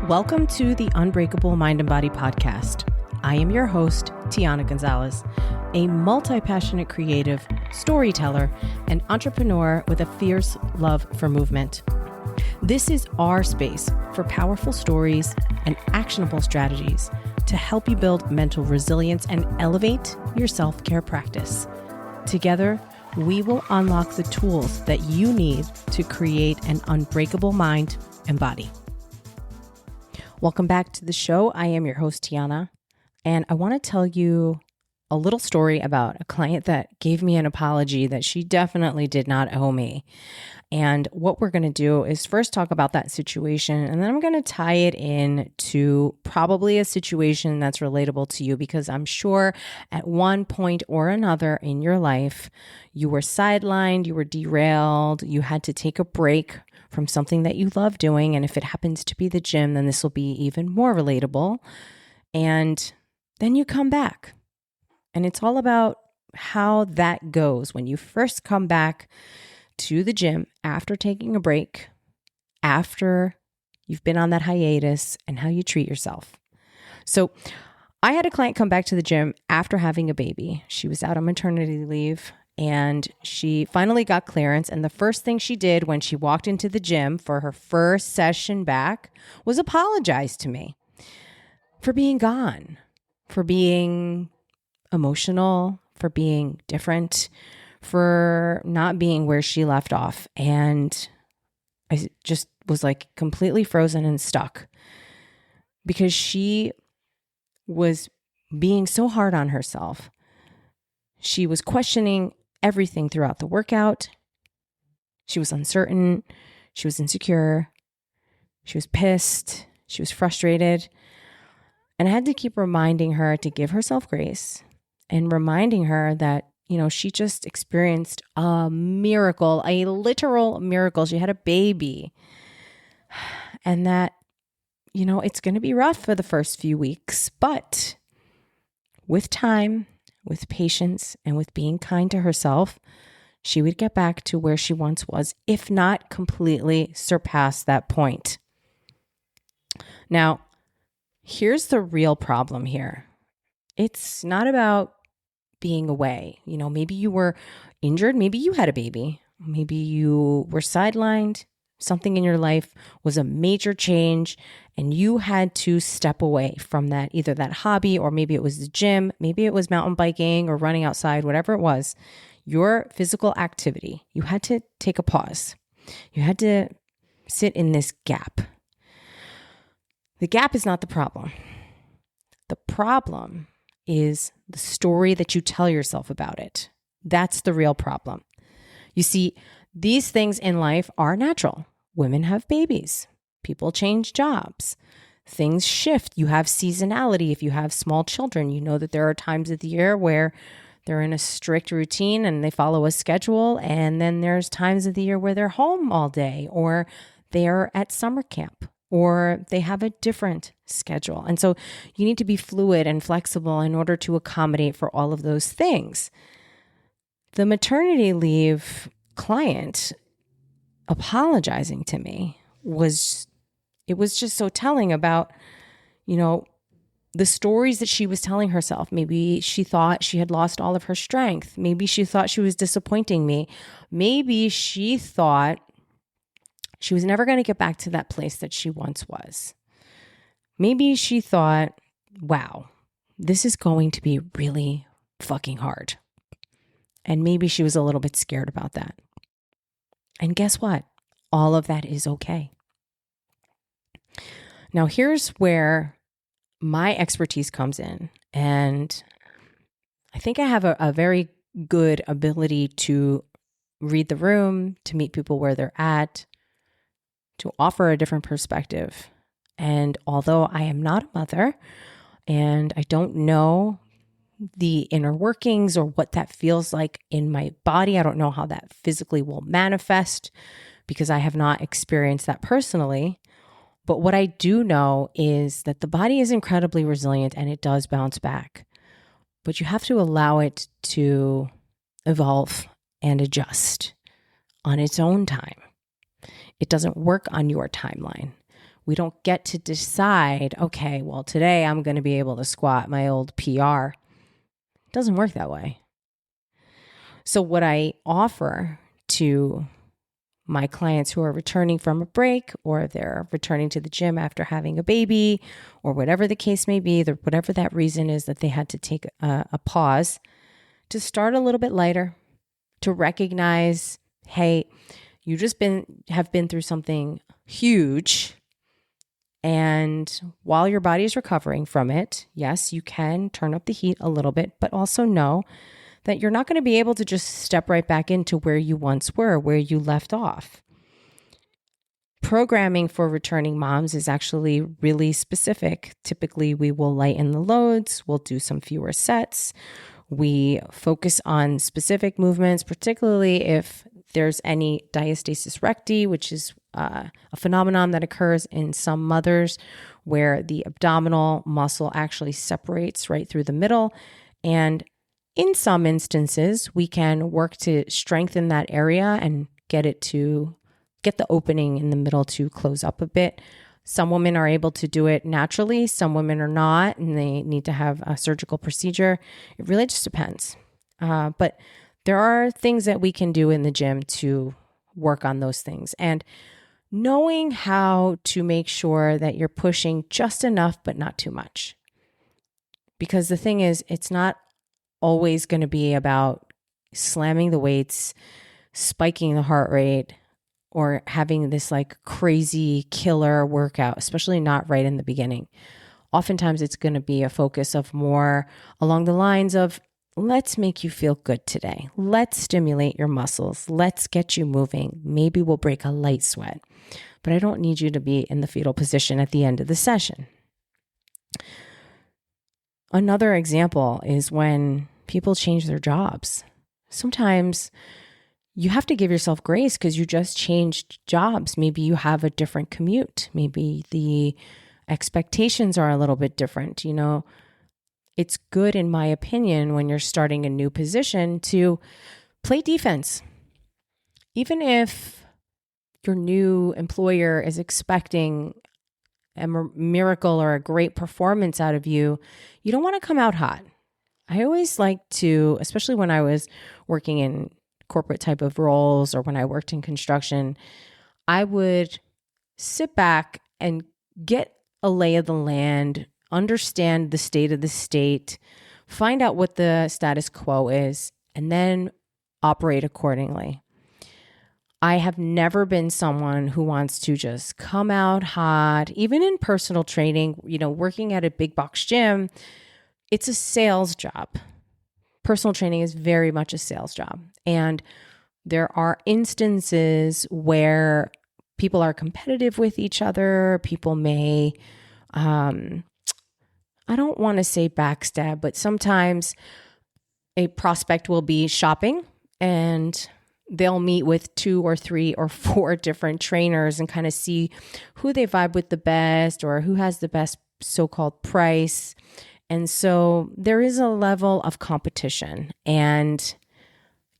Welcome to the Unbreakable Mind and Body podcast. I am your host, Tiana Gonzalez, a multi-passionate creative, storyteller, and entrepreneur with a fierce love for movement. This is our space for powerful stories and actionable strategies to help you build mental resilience and elevate your self-care practice. Together, we will unlock the tools that you need to create an unbreakable mind and body. Welcome back to the show. I am your host, Tiana, and I want to tell you a little story about a client that gave me an apology that she definitely did not owe me. And what we're going to do is first talk about that situation, and then I'm going to tie it in to probably a situation that's relatable to you, because I'm sure at one point or another in your life, you were sidelined, you were derailed, you had to take a break from something that you love doing. And if it happens to be the gym, then this will be even more relatable. And then you come back. And it's all about how that goes when you first come back to the gym after taking a break, after you've been on that hiatus, and how you treat yourself. So I had a client come back to the gym after having a baby. She was out on maternity leave and she finally got clearance. And the first thing she did when she walked into the gym for her first session back was apologize to me for being gone, for being emotional, for being different, for not being where she left off. And I just was like completely frozen and stuck because she was being so hard on herself. She was questioning everything throughout the workout. She was uncertain. She was insecure. She was pissed. She was frustrated. And I had to keep reminding her to give herself grace and reminding her that, you know, she just experienced a miracle, a literal miracle. She had a baby. And that, you know, it's going to be rough for the first few weeks, but with time, with patience, and with being kind to herself, she would get back to where she once was, if not completely surpass that point. Now, here's the real problem here. It's not about being away. You know, maybe you were injured. Maybe you had a baby. Maybe you were sidelined. Something in your life was a major change and you had to step away from that, either that hobby, or maybe it was the gym, maybe it was mountain biking or running outside, whatever it was, your physical activity. You had to take a pause. You had to sit in this gap. The gap is not the problem. The problem is the story that you tell yourself about it. That's the real problem. You see, these things in life are natural. Women have babies. People change jobs. Things shift. You have seasonality. If you have small children, you know that there are times of the year where they're in a strict routine and they follow a schedule. And then there's times of the year where they're home all day, or they're at summer camp, or they have a different schedule. And so you need to be fluid and flexible in order to accommodate for all of those things. The maternity leave client apologizing to me was just so telling about, you know, the stories that she was telling herself. Maybe she thought she had lost all of her strength. Maybe she thought she was disappointing me. Maybe she thought she was never going to get back to that place that she once was. Maybe she thought, wow, this is going to be really fucking hard. And maybe she was a little bit scared about that. And guess what? All of that is okay. Now, here's where my expertise comes in. And I think I have a very good ability to read the room, to meet people where they're at, to offer a different perspective. And although I am not a mother and I don't know the inner workings or what that feels like in my body, I don't know how that physically will manifest because I have not experienced that personally. But what I do know is that the body is incredibly resilient and it does bounce back. But you have to allow it to evolve and adjust on its own time. It doesn't work on your timeline. We don't get to decide, okay, well, today I'm going to be able to squat my old PR. It doesn't work that way. So what I offer to my clients who are returning from a break, or they're returning to the gym after having a baby, or whatever the case may be, whatever that reason is that they had to take a pause, to start a little bit lighter, to recognize, hey, you just have been through something huge. And while your body is recovering from it, yes, you can turn up the heat a little bit, but also know that you're not going to be able to just step right back into where you once were, where you left off. Programming for returning moms is actually really specific. Typically, we will lighten the loads, we'll do some fewer sets. We focus on specific movements, particularly if there's any diastasis recti, which is a phenomenon that occurs in some mothers where the abdominal muscle actually separates right through the middle. And in some instances, we can work to strengthen that area and get the opening in the middle to close up a bit. Some women are able to do it naturally. Some women are not, and they need to have a surgical procedure. It really just depends. But there are things that we can do in the gym to work on those things. And knowing how to make sure that you're pushing just enough, but not too much. Because the thing is, it's not always going to be about slamming the weights, spiking the heart rate, or having this like crazy killer workout, especially not right in the beginning. Oftentimes it's going to be a focus of more along the lines of, let's make you feel good today. Let's stimulate your muscles. Let's get you moving. Maybe we'll break a light sweat, but I don't need you to be in the fetal position at the end of the session. Another example is when people change their jobs. Sometimes you have to give yourself grace because you just changed jobs. Maybe you have a different commute. Maybe the expectations are a little bit different. It's good, in my opinion, when you're starting a new position to play defense. Even if your new employer is expecting a miracle or a great performance out of you, you don't want to come out hot. I always like to, especially when I was working in corporate type of roles or when I worked in construction, I would sit back and get a lay of the land, understand the state of the state, find out what the status quo is, and then operate accordingly. I have never been someone who wants to just come out hot, even in personal training, working at a big box gym. It's a sales job. Personal training is very much a sales job. And there are instances where people are competitive with each other. People may, I don't want to say backstab, but sometimes a prospect will be shopping and they'll meet with 2 or 3 or 4 different trainers and kind of see who they vibe with the best or who has the best so-called price. And so there is a level of competition. And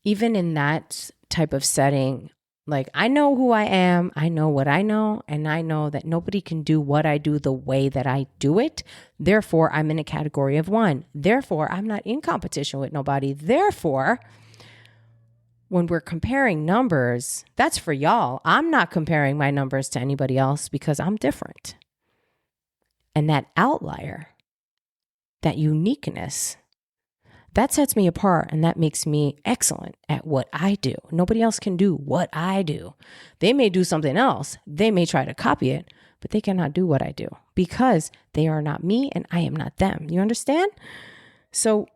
even in that type of setting, like, I know who I am, I know what I know, and I know that nobody can do what I do the way that I do it. Therefore, I'm in a category of 1. Therefore, I'm not in competition with nobody. Therefore, when we're comparing numbers, that's for y'all. I'm not comparing my numbers to anybody else because I'm different. And that outlier, that uniqueness, that sets me apart and that makes me excellent at what I do. Nobody else can do what I do. They may do something else. They may try to copy it, but they cannot do what I do because they are not me and I am not them. You understand? So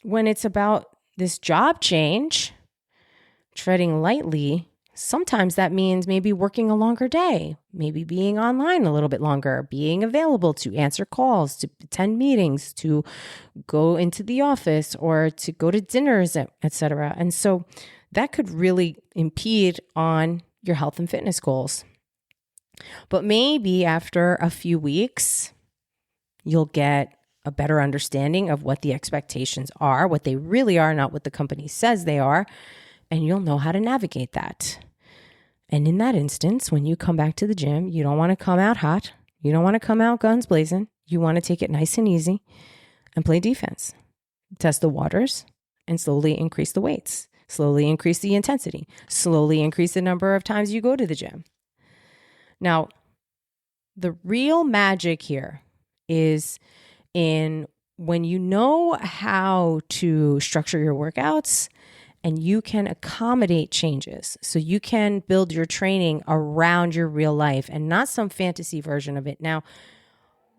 when it's about this job change, treading lightly, sometimes that means maybe working a longer day, maybe being online a little bit longer, being available to answer calls, to attend meetings, to go into the office or to go to dinners, etc. And so that could really impede on your health and fitness goals. But maybe after a few weeks, you'll get a better understanding of what the expectations are, what they really are, not what the company says they are, and you'll know how to navigate that. And in that instance, when you come back to the gym, you don't want to come out hot. You don't want to come out guns blazing. You want to take it nice and easy and play defense. Test the waters and slowly increase the weights, slowly increase the intensity, slowly increase the number of times you go to the gym. Now, the real magic here is in when you know how to structure your workouts and you can accommodate changes. So you can build your training around your real life and not some fantasy version of it. Now,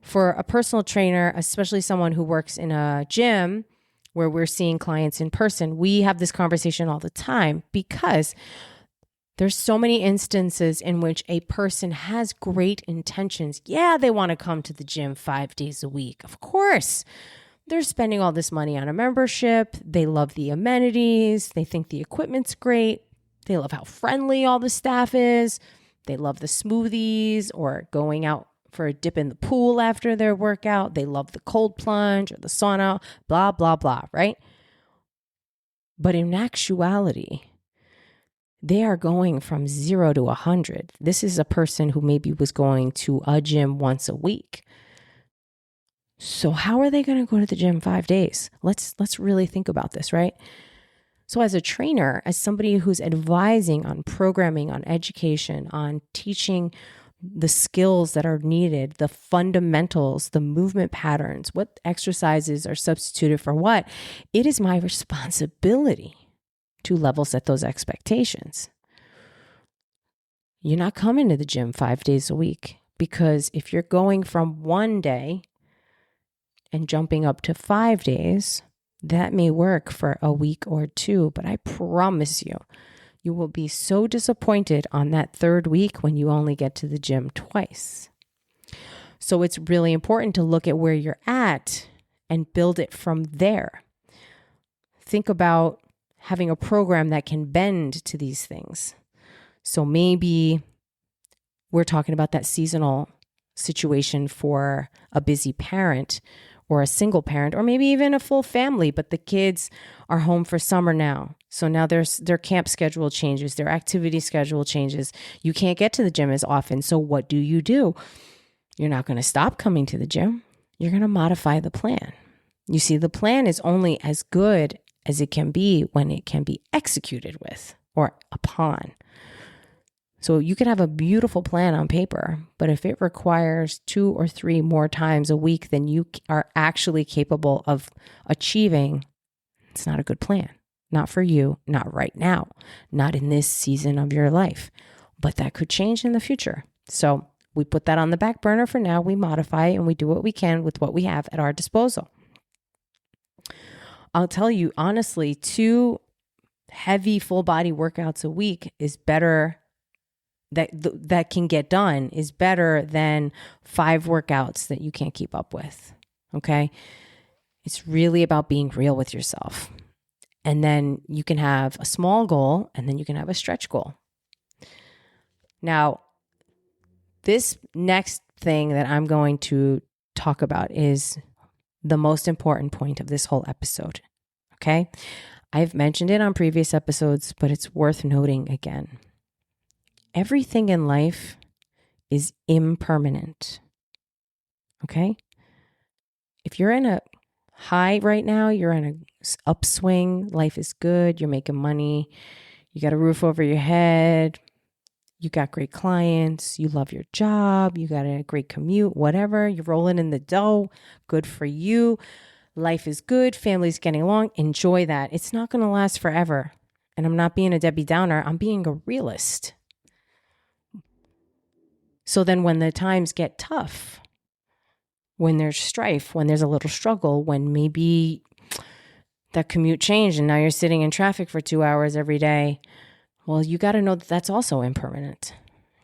for a personal trainer, especially someone who works in a gym where we're seeing clients in person, we have this conversation all the time because there's so many instances in which a person has great intentions. Yeah, they want to come to the gym 5 days a week. Of course. They're spending all this money on a membership. They love the amenities. They think the equipment's great. They love how friendly all the staff is. They love the smoothies or going out for a dip in the pool after their workout. They love the cold plunge or the sauna, blah, blah, blah, right? But in actuality, they are going from 0 to 100. This is a person who maybe was going to a gym once a week. So how are they going to go to the gym 5 days? Let's really think about this, right? So as a trainer, as somebody who's advising on programming, on education, on teaching the skills that are needed, the fundamentals, the movement patterns, what exercises are substituted for what, it is my responsibility to level set those expectations. You're not coming to the gym 5 days a week because if you're going from 1 day and jumping up to 5 days, that may work for a week or two, but I promise you, you will be so disappointed on that 3rd week when you only get to the gym twice. So it's really important to look at where you're at and build it from there. Think about having a program that can bend to these things. So maybe we're talking about that seasonal situation for a busy parent or a single parent, or maybe even a full family, but the kids are home for summer now. So now their camp schedule changes, their activity schedule changes. You can't get to the gym as often. So what do? You're not going to stop coming to the gym. You're going to modify the plan. You see, the plan is only as good as it can be when it can be executed with or upon. So you could have a beautiful plan on paper, but if it requires 2 or 3 more times a week than you are actually capable of achieving, it's not a good plan. Not for you, not right now, not in this season of your life, but that could change in the future. So we put that on the back burner for now. We modify and we do what we can with what we have at our disposal. I'll tell you honestly, 2 heavy full body workouts a week is better. That can get done is better than 5 workouts that you can't keep up with. Okay. It's really about being real with yourself. And then you can have a small goal and then you can have a stretch goal. Now, this next thing that I'm going to talk about is the most important point of this whole episode. Okay. I've mentioned it on previous episodes, but it's worth noting again. Everything in life is impermanent. Okay? If you're in a high right now, you're in an upswing, life is good, you're making money, you got a roof over your head, you got great clients, you love your job, you got a great commute, whatever, you're rolling in the dough, good for you, life is good, family's getting along, enjoy that. It's not going to last forever. And I'm not being a Debbie Downer, I'm being a realist. So then when the times get tough, when there's strife, when there's a little struggle, when maybe that commute changed and now you're sitting in traffic for 2 hours every day, well, you got to know that that's also impermanent.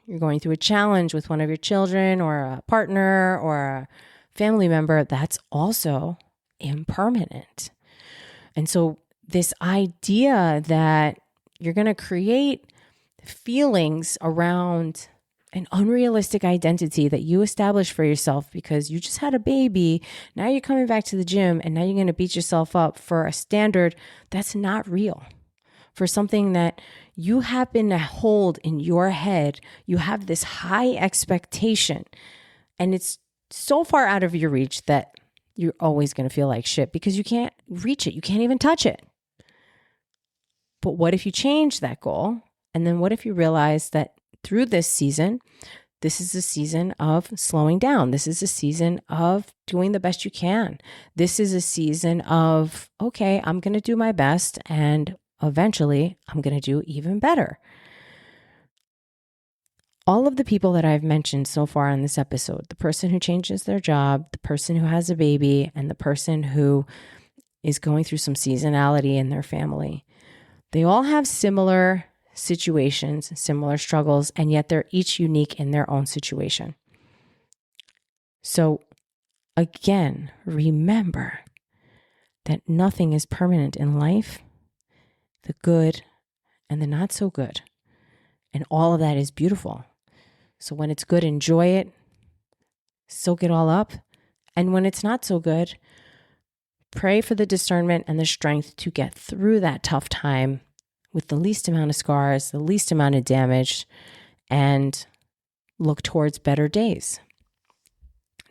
You're going through a challenge with one of your children or a partner or a family member, that's also impermanent. And so this idea that you're going to create feelings around an unrealistic identity that you establish for yourself because you just had a baby, now you're coming back to the gym and now you're going to beat yourself up for a standard that's not real, for something that you happen to hold in your head. You have this high expectation, and it's so far out of your reach that you're always going to feel like shit because you can't reach it. You can't even touch it. But what if you change that goal? And then what if you realize that through this season, this is a season of slowing down. This is a season of doing the best you can. This is a season of, okay, I'm going to do my best, and eventually I'm going to do even better. All of the people that I've mentioned so far in this episode, the person who changes their job, the person who has a baby, and the person who is going through some seasonality in their family, they all have similar situations, similar struggles, and yet they're each unique in their own situation. So again, remember that nothing is permanent in life, the good and the not so good. And all of that is beautiful. So when it's good, enjoy it, soak it all up. And when it's not so good, pray for the discernment and the strength to get through that tough time with the least amount of scars, the least amount of damage, and look towards better days.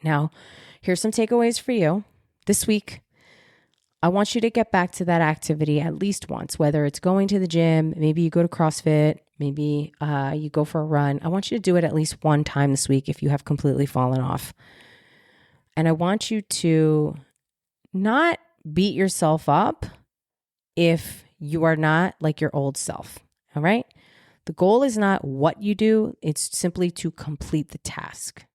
Now, here's some takeaways for you. This week, I want you to get back to that activity at least once, whether it's going to the gym, maybe you go to CrossFit, maybe you go for a run. I want you to do it at least one time this week if you have completely fallen off. And I want you to not beat yourself up if you are not like your old self, all right? The goal is not what you do, it's simply to complete the task.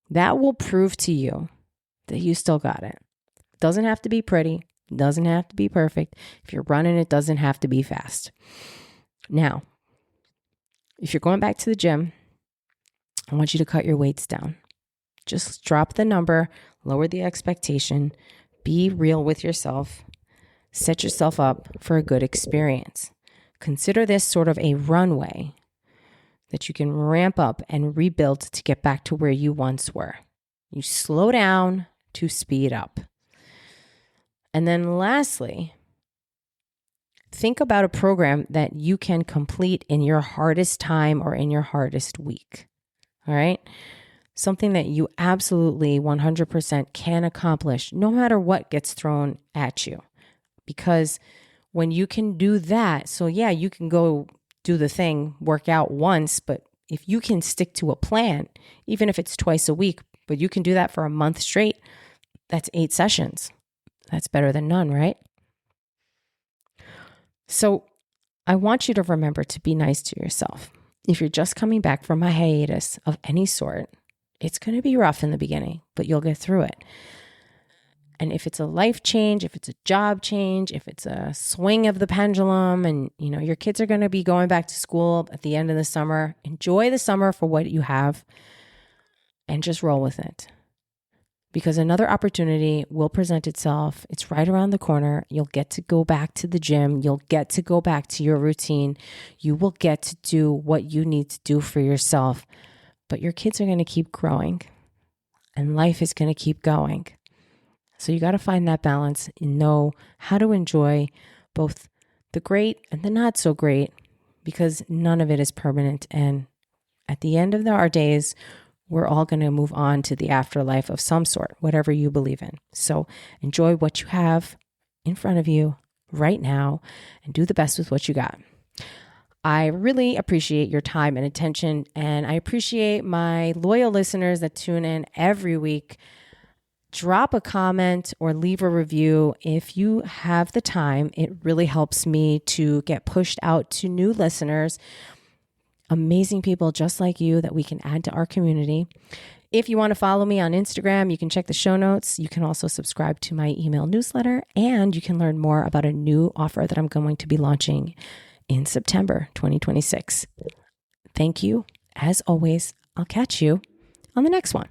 That will prove to you that you still got it. It doesn't have to be pretty, it doesn't have to be perfect. If you're running, it doesn't have to be fast. Now, if you're going back to the gym, I want you to cut your weights down. Just drop the number, lower the expectation, be real with yourself, set yourself up for a good experience. Consider this sort of a runway that you can ramp up and rebuild to get back to where you once were. You slow down to speed up. And then lastly, think about a program that you can complete in your hardest time or in your hardest week. All right? Something that you absolutely 100% can accomplish no matter what gets thrown at you. Because when you can do that, so yeah, you can go do the thing, work out once, but if you can stick to a plan, even if it's twice a week, but you can do that for a month straight, that's 8 sessions. That's better than none, right? So I want you to remember to be nice to yourself. If you're just coming back from a hiatus of any sort, it's going to be rough in the beginning, but you'll get through it. And if it's a life change, if it's a job change, if it's a swing of the pendulum and your kids are going to be going back to school at the end of the summer, enjoy the summer for what you have and just roll with it. Because another opportunity will present itself. It's right around the corner. You'll get to go back to the gym. You'll get to go back to your routine. You will get to do what you need to do for yourself. But your kids are going to keep growing and life is going to keep going. So you got to find that balance and know how to enjoy both the great and the not so great, because none of it is permanent. And at the end of our days, we're all going to move on to the afterlife of some sort, whatever you believe in. So enjoy what you have in front of you right now and do the best with what you got. I really appreciate your time and attention, and I appreciate my loyal listeners that tune in every week. Drop a comment or leave a review if you have the time. It really helps me to get pushed out to new listeners, amazing people just like you that we can add to our community. If you want to follow me on Instagram, you can check the show notes. You can also subscribe to my email newsletter, and you can learn more about a new offer that I'm going to be launching in September 2026. Thank you. As always, I'll catch you on the next one.